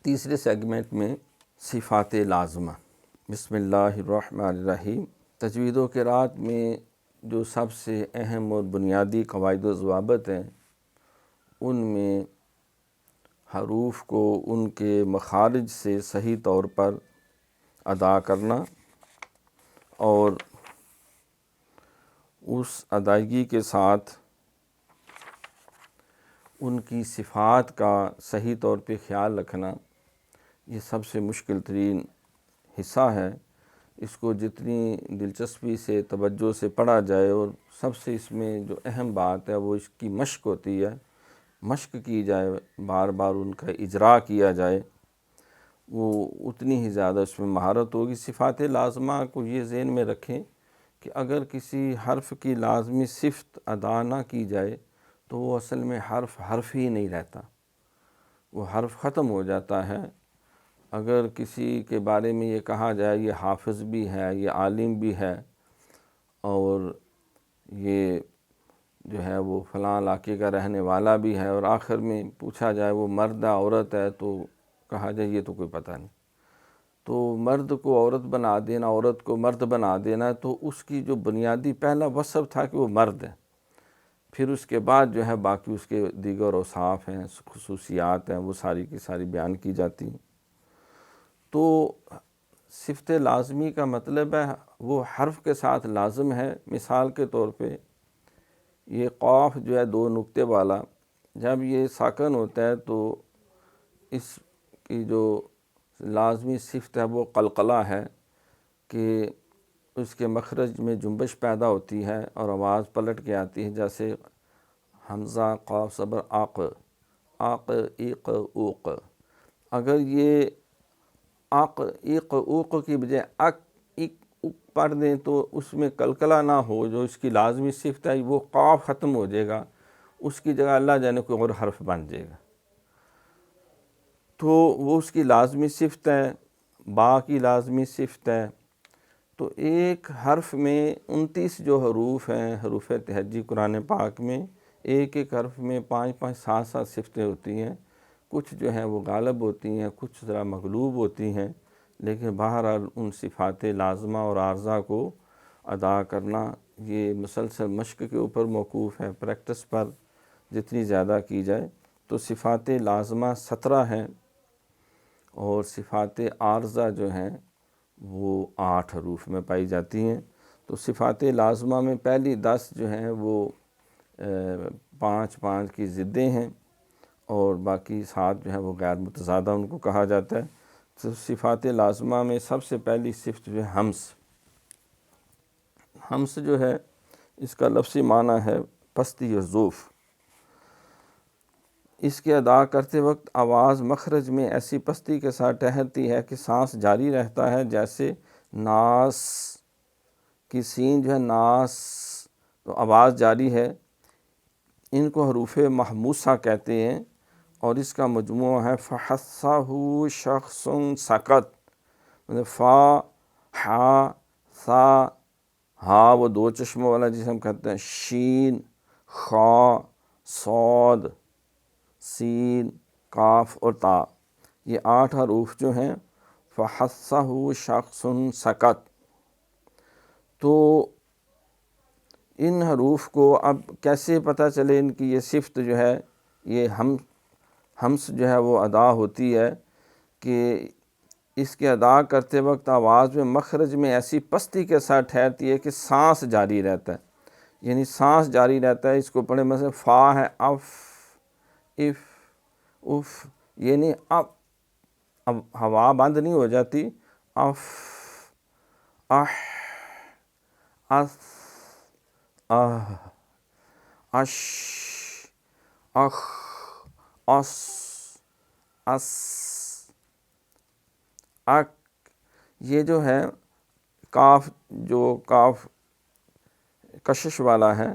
تیسرے سیگمنٹ میں صفات لازمہ۔ بسم اللہ الرحمن الرحیم۔ تجوید و قرأت میں جو سب سے اہم اور بنیادی قواعد و ضوابط ہیں، ان میں حروف کو ان کے مخارج سے صحیح طور پر ادا کرنا اور اس ادائیگی کے ساتھ ان کی صفات کا صحیح طور پہ خیال رکھنا، یہ سب سے مشکل ترین حصہ ہے۔ اس کو جتنی دلچسپی سے توجہ سے پڑھا جائے اور سب سے اس میں جو اہم بات ہے وہ اس کی مشق ہوتی ہے، مشق کی جائے، بار بار ان کا اجرا کیا جائے، وہ اتنی ہی زیادہ اس میں مہارت ہوگی۔ صفات لازمہ کو یہ ذہن میں رکھیں کہ اگر کسی حرف کی لازمی صفت ادا نہ کی جائے تو وہ اصل میں حرف ہی نہیں رہتا، وہ حرف ختم ہو جاتا ہے۔ اگر کسی کے بارے میں یہ کہا جائے یہ حافظ بھی ہے، یہ عالم بھی ہے، اور یہ جو ہے وہ فلاں علاقے کا رہنے والا بھی ہے، اور آخر میں پوچھا جائے وہ مرد ہے عورت ہے، تو کہا جائے یہ تو کوئی پتہ نہیں، تو مرد کو عورت بنا دینا، عورت کو مرد بنا دینا، تو اس کی جو بنیادی پہلا وصف تھا کہ وہ مرد ہے، پھر اس کے بعد جو ہے باقی اس کے دیگر اوصاف ہیں، خصوصیات ہیں، وہ ساری کی ساری بیان کی جاتی ہیں۔ تو صفت لازمی کا مطلب ہے وہ حرف کے ساتھ لازم ہے۔ مثال کے طور پہ یہ قاف جو ہے دو نقطے والا، جب یہ ساکن ہوتا ہے تو اس کی جو لازمی صفت ہے وہ قلقلہ ہے، کہ اس کے مخرج میں جنبش پیدا ہوتی ہے اور آواز پلٹ کے آتی ہے، جیسے حمزہ قاف صبر آق، آق ایق اوق۔ اگر یہ آق ایق اوق کی بجائے اک ایک اوق پڑھ دیں تو اس میں قلقلہ نہ ہو، جو اس کی لازمی صفت ہے وہ قاف ختم ہو جائے گا، اس کی جگہ اللہ جانے کوئی اور حرف بن جائے گا، تو وہ اس کی لازمی صفت ہے، با کی لازمی صفت ہے۔ تو ایک حرف میں 29 جو حروف ہیں، حروف تہجی قرآن پاک میں، ایک ایک حرف میں 5 7 صفتیں ہوتی ہیں، کچھ جو ہیں وہ غالب ہوتی ہیں، کچھ ذرا مغلوب ہوتی ہیں، لیکن بہرحال ان صفات لازمہ اور عارضہ کو ادا کرنا یہ مسلسل مشق کے اوپر موقوف ہے، پریکٹس پر جتنی زیادہ کی جائے۔ تو صفات لازمہ 17 ہیں اور صفات عارضہ جو ہیں وہ 8 حروف میں پائی جاتی ہیں۔ تو صفات لازمہ میں پہلی 10 جو ہیں وہ 5 کی ضدیں ہیں، اور باقی 7 جو ہیں وہ غیر متضادہ ان کو کہا جاتا ہے۔ تو صفات لازمہ میں سب سے پہلی صفت جو ہے ہمس۔ ہمس جو ہے اس کا لفظی معنی ہے پستی یا ضعف۔ اس کے ادا کرتے وقت آواز مخرج میں ایسی پستی کے ساتھ ٹھہرتی ہے کہ سانس جاری رہتا ہے، جیسے ناس کی سین جو ہے ناس، تو آواز جاری ہے۔ ان کو حروف محموسہ کہتے ہیں، اور اس کا مجموعہ ہے فحصہ شخص سکت، مطلب فا ہا سا، ہا وہ دو چشموں والا جسے ہم کہتے ہیں، شین خا صاد سین کاف اور تا، یہ 8 حروف جو ہیں فحصہ شخص سکت۔ تو ان حروف کو اب کیسے پتہ چلے ان کی یہ صفت جو ہے، یہ ہمس جو ہے وہ ادا ہوتی ہے کہ اس کے ادا کرتے وقت آواز میں مخرج میں ایسی پستی کے ساتھ ٹھہرتی ہے کہ سانس جاری رہتا ہے، یعنی سانس جاری رہتا ہے۔ اس کو پڑھیں مثلا فا ہے اف اف اف، یعنی اب ہوا بند نہیں ہو جاتی، اف اح اس آہ اش اخ اس اس اک۔ یہ جو ہے کاف، جو کاف کشش والا ہے،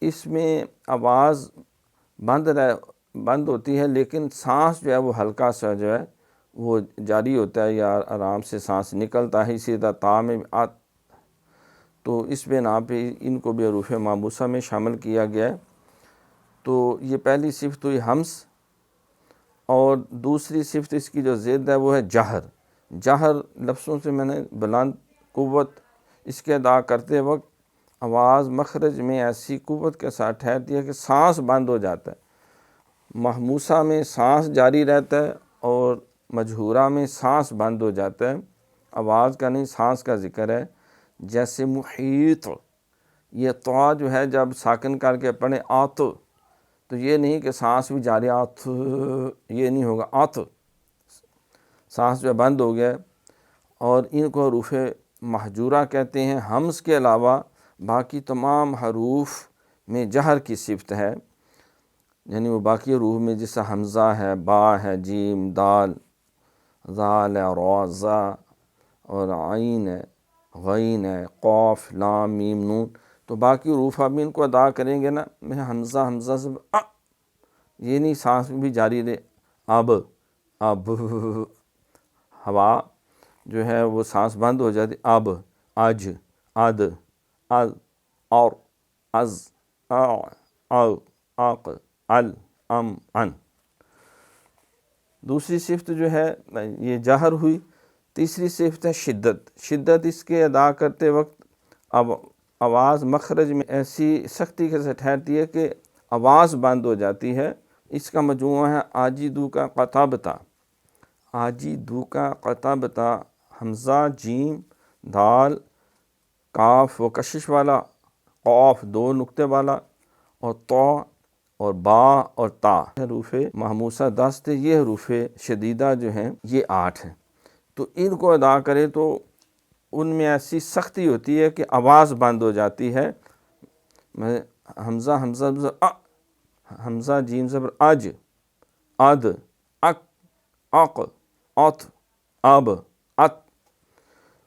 اس میں آواز بند ہوتی ہے، لیکن سانس جو ہے وہ ہلکا سا جو ہے وہ جاری ہوتا ہے، یا آرام سے سانس نکلتا ہے۔ اسی طرح تا میں تو اس بنا پہ ان کو بھی حروف محموسہ میں شامل کیا گیا ہے۔ تو یہ پہلی صفت ہوئی ہمس، اور دوسری صفت اس کی جو ضد ہے وہ ہے جہر۔ جہر لفظوں سے میں نے بلند قوت، اس کے ادا کرتے وقت آواز مخرج میں ایسی قوت کے ساتھ ٹھہرتی ہے کہ سانس بند ہو جاتا ہے۔ محموسہ میں سانس جاری رہتا ہے اور مجہورہ میں سانس بند ہو جاتا ہے۔ آواز کا نہیں، سانس کا ذکر ہے۔ جیسے محیط، یہ تو جو ہے جب ساکن کر کے پڑھیں آت، تو یہ نہیں کہ سانس بھی جاری آت، یہ نہیں ہوگا، آت سانس جو بند ہو گیا۔ اور ان کو حروف مہجورہ کہتے ہیں۔ حمز کے علاوہ باقی تمام حروف میں جہر کی صفت ہے، یعنی وہ باقی حروف میں جیسا حمزہ ہے، با ہے، جیم، دال، ذال ہے، را، زا، اور عین ہے، غین ہے، قاف، لام، میم، نون، تو باقی حروف آپ ان کو ادا کریں گے نا، میں حمزہ سے یہ نہیں سانس بھی جاری رہے، اب ہوا جو ہے وہ سانس بند ہو جاتی، اب، اج، اد، از، اور، از، او، اق، ال، ام، ان۔ دوسری صفت جو ہے یہ جہر ہوئی۔ تیسری صفت ہے شدت۔ شدت اس کے ادا کرتے وقت اب آواز مخرج میں ایسی سختی کے ساتھ ٹھہرتی ہے کہ آواز بند ہو جاتی ہے۔ اس کا مجموعہ ہے آجیدو کا قطابتا۔ آجیدو کا قطابتا، حمزہ، جیم، دال، کاف و کشش والا، قاف دو نقطے والا، اور تو اور با اور تا، حروف محموسہ 10 تھے، یہ حروف شدیدہ جو ہیں یہ 8 ہیں۔ تو ان کو ادا کرے تو ان میں ایسی سختی ہوتی ہے کہ آواز بند ہو جاتی ہے۔ حمزہ حمزہ جیم زبر اج، اد، اک، اق، ات، اب، ات،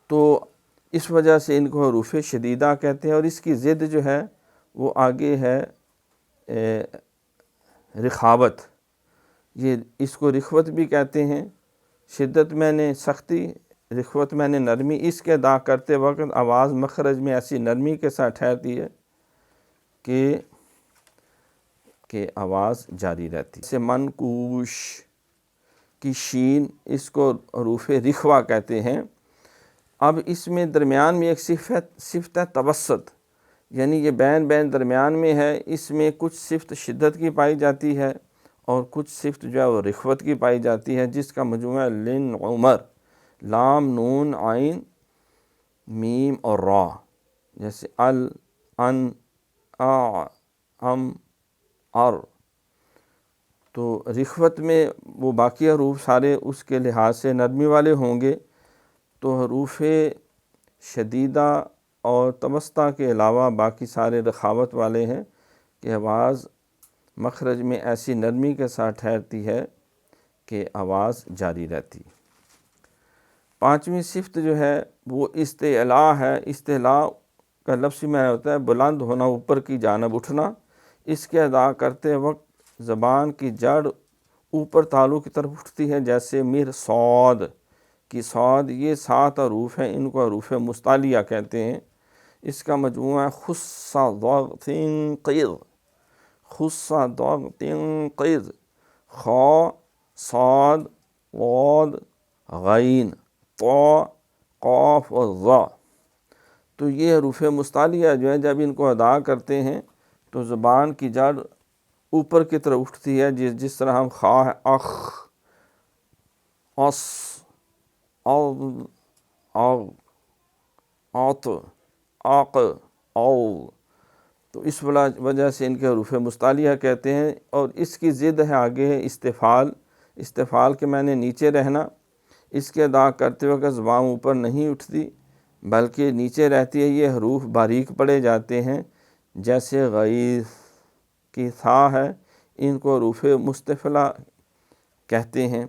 تو اس وجہ سے ان کو حروف شدیدہ کہتے ہیں۔ اور اس کی ضد جو ہے وہ آگے ہے رخاوت، یہ اس کو رخوت بھی کہتے ہیں۔ شدت میں نے سختی، رخوت میں نے نرمی، اس کے ادا کرتے وقت آواز مخرج میں ایسی نرمی کے ساتھ ٹھہرتی ہے کہ آواز جاری رہتی ہے۔ جیسے منقوش کی شین، اس کو حروف رخوہ کہتے ہیں۔ اب اس میں درمیان میں ایک صفت ہے توسط، یعنی یہ بین درمیان میں ہے۔ اس میں کچھ صفت شدت کی پائی جاتی ہے اور کچھ صفت جو ہے وہ رخوت کی پائی جاتی ہے، جس کا مجموعہ لن عمر، لام، نون، عین، میم اور را، جیسے ال، ان، آ، ام، ار۔ تو رخوت میں وہ باقی حروف سارے اس کے لحاظ سے نرمی والے ہوں گے، تو حروف شدیدہ اور توسطہ کے علاوہ باقی سارے رخاوت والے ہیں کہ آواز مخرج میں ایسی نرمی کے ساتھ ٹھہرتی ہے کہ آواز جاری رہتی۔ پانچویں صفت جو ہے وہ استعلاء ہے۔ استعلاء کا لفظی معنی ہوتا ہے بلند ہونا، اوپر کی جانب اٹھنا۔ اس کے ادا کرتے وقت زبان کی جڑ اوپر تالو کی طرف اٹھتی ہے، جیسے مرصاد کی صاد، یہ 7 حروف ہیں، ان کو حروف مستعلیہ کہتے ہیں۔ اس کا مجموعہ خص ضغط قیض، خص ضغط قیض، خا، صاد، ضاد، غین، طا، قاف اور ظا۔ تو یہ حروف مستعلیہ جو ہیں جب ان کو ادا کرتے ہیں تو زبان کی جڑ اوپر کی طرف اٹھتی ہے، جس طرح ہم خا ہے اخ، اس، اغ، اغ، آت، آق، او، تو اس وجہ سے ان کے حروف مستعلیہ کہتے ہیں۔ اور اس کی ضد ہے آگے ہے استفعال۔ استفعال کے معنی نیچے رہنا۔ اس کے ادا کرتے وقت زبان اوپر نہیں اٹھتی بلکہ نیچے رہتی ہے۔ یہ حروف باریک پڑے جاتے ہیں، جیسے غیث کی تھا ہے، ان کو حروف مستفعلہ کہتے ہیں۔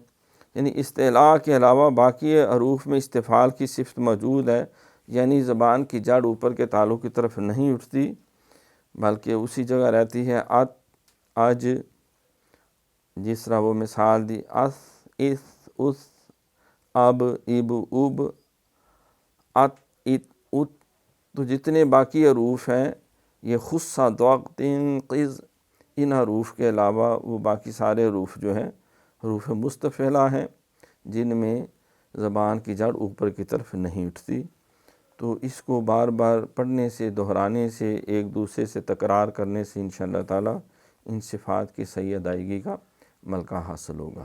یعنی استعلاء کے علاوہ باقی حروف میں استفعال کی صفت موجود ہے، یعنی زبان کی جڑ اوپر کے تالو کی طرف نہیں اٹھتی بلکہ اسی جگہ رہتی ہے۔ ات، اج، جس طرح وہ مثال دی، اس، اس، اس، اب، اب، اب، ات، ات، ات۔ تو جتنے باقی حروف ہیں یہ خص ضغط قیض، ان حروف کے علاوہ وہ باقی سارے حروف جو ہیں حروف مستفعلہ ہیں جن میں زبان کی جڑ اوپر کی طرف نہیں اٹھتی، تو اس کو بار بار پڑھنے سے، دہرانے سے، ایک دوسرے سے تکرار کرنے سے انشاءاللہ تعالی ان صفات کی صحیح ادائیگی کا ملکہ حاصل ہوگا۔